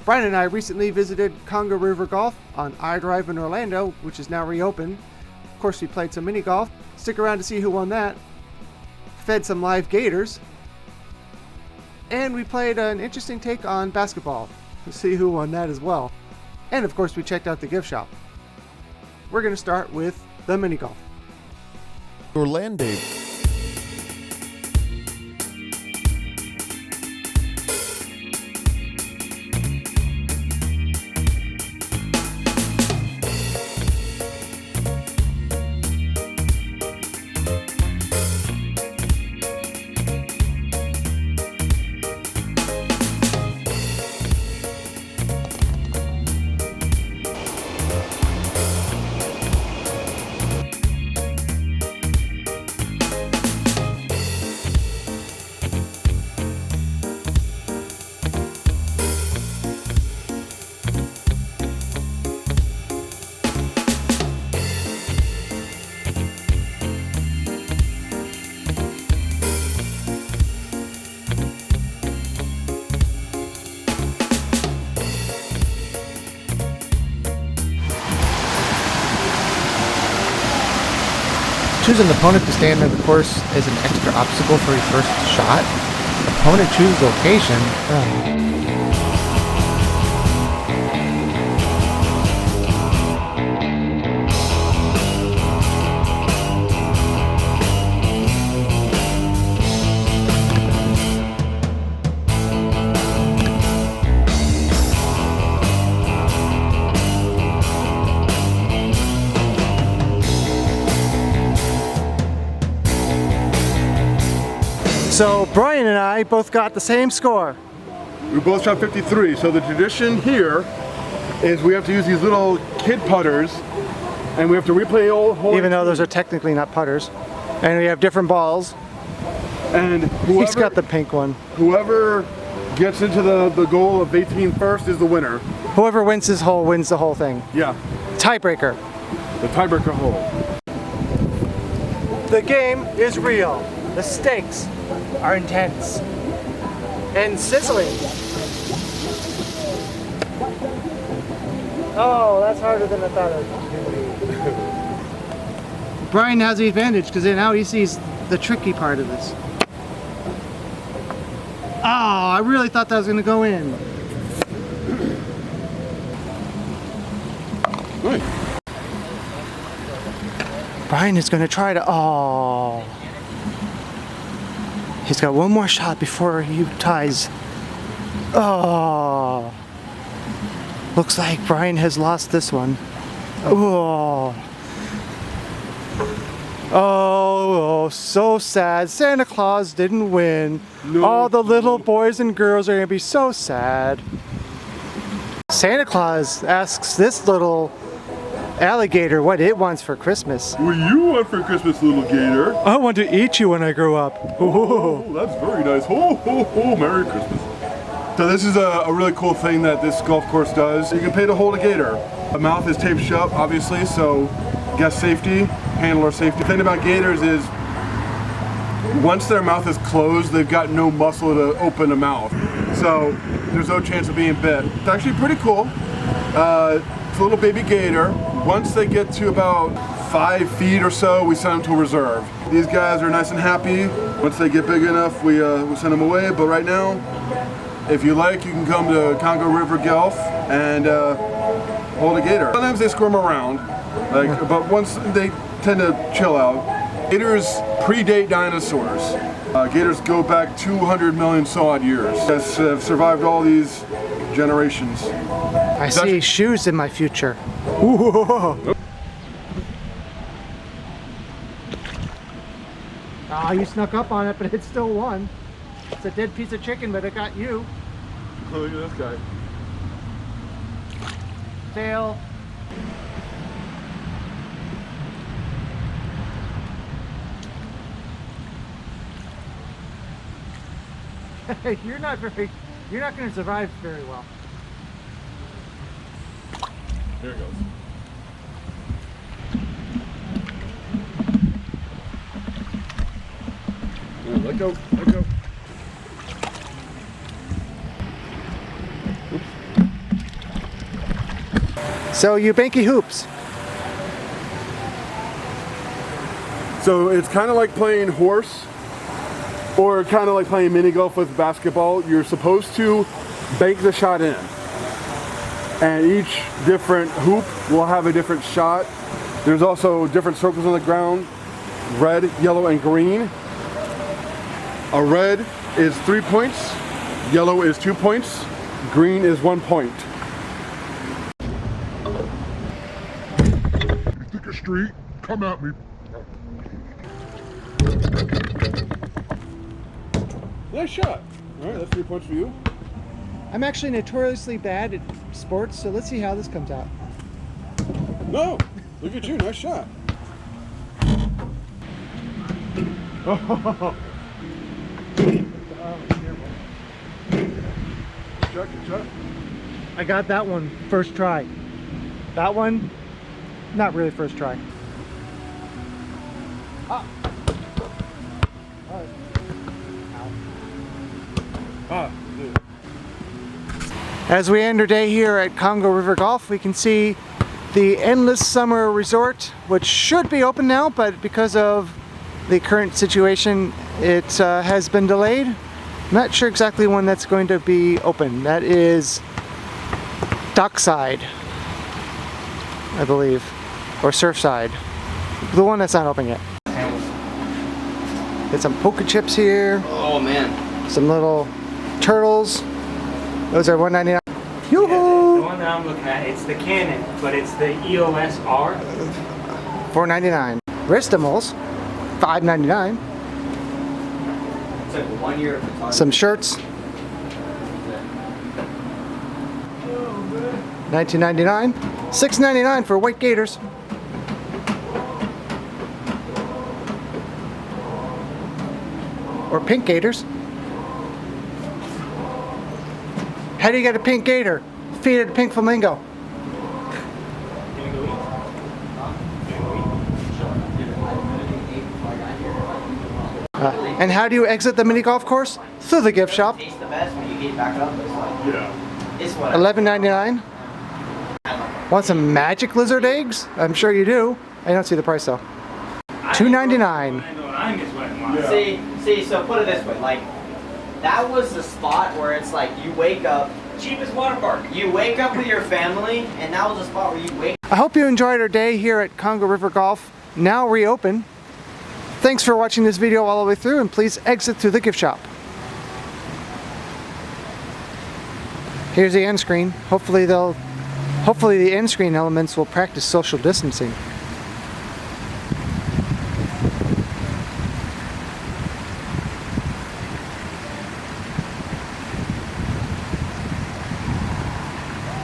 Brian and I recently visited Congo River Golf on I-Drive in Orlando, which is now reopened. Of course, we played some mini golf. Stick around to see who won that. Fed some live gators. And we played an interesting take on basketball to see who won that as well. And of course, we checked out the gift shop. We're going to start with the mini golf. Orlando. Choose an opponent to stand on the course as an extra obstacle for your first shot. Opponent choose location. So Brian and I both got the same score. We both shot 53. So the tradition here is we have to use these little kid putters and we have to replay the old hole. Even though those are technically not putters. And we have different balls. And He's got the pink one. Whoever gets into the goal of 18 first is the winner. Whoever wins this hole wins the whole thing. Yeah. Tiebreaker. The tiebreaker hole. The game is real. The stakes are intense and sizzling. Oh, that's harder than I thought it would. Brian has the advantage because now he sees the tricky part of this. Oh, I really thought that was going to go in. Nice. Brian is going to try to. Oh. He's got one more shot before he ties. Oh. Looks like Brian has lost this one. Oh. Oh, so sad. Santa Claus didn't win. No. All the little boys and girls are going to be so sad. Santa Claus asks this little alligator what it wants for Christmas. What do you want for Christmas, little gator? I want to eat you when I grow up. Oh, that's very nice. Ho, ho, ho, Merry Christmas. So this is a really cool thing that this golf course does. You can pay to hold a gator. The mouth is taped shut, obviously, so guest safety, handler safety. The thing about gators is once their mouth is closed, they've got no muscle to open a mouth. So there's no chance of being bit. It's actually pretty cool. It's a little baby gator. Once they get to about 5 feet or so, we send them to a reserve. These guys are nice and happy. Once they get big enough, we send them away. But right now, if you like, you can come to Congo River Golf and hold a gator. Sometimes they squirm around, but once they tend to chill out. Gators predate dinosaurs. Gators go back 200 million so odd years. Have survived all these generations. I see shoes in my future. Ooh. Ah, you snuck up on it, but it still won. It's a dead piece of chicken, but it got you. Oh, look at this guy. Fail. You're not going to survive very well. There it goes. Yeah, let go. Oops. So you banky hoops. So it's kind of like playing horse, or kind of like playing mini golf with basketball. You're supposed to bank the shot in. And each different hoop will have a different shot. There's also different circles on the ground, red, yellow, and green. A red is 3 points, yellow is 2 points, green is 1 point. You think a street? Come at me. Nice shot. All right, that's 3 points for you. I'm actually notoriously bad at sports, so let's see how this comes out. No, look at you, nice shot. Good shot. I got that one first try. That one, not really first try. Ah. Dude. As we end our day here at Congo River Golf, we can see the Endless Summer Resort, which should be open now, but because of the current situation, it has been delayed. I'm not sure exactly when that's going to be open. That is Dockside, I believe, or Surfside. The one that's not open yet. Get some poker chips here. Oh man. Some little turtles. Those are $1.99. Yoo-hoo! The one that I'm looking at, it's the Canon, but it's the EOS R. $4.99. Wristimals, $5.99. It's like 1 year of photography. Some shirts, $19.99. $6.99 for white gators. Or pink gators. How do you get a pink gator? Feed it a pink flamingo. And how do you exit the mini golf course? Through the gift shop. Tastes the best when you get back up. It's like, Yeah. it's what $11.99. Want some magic lizard eggs? I'm sure you do. I don't see the price though. $2.99. See, so put it this way, like, that was the spot where it's like, you wake up, Cheapest water park. you wake up with your family, and that was the spot where you wake I hope you enjoyed our day here at Congo River Golf, now reopened. Thanks for watching this video all the way through, and please exit through the gift shop. Here's the end screen. Hopefully the end screen elements will practice social distancing.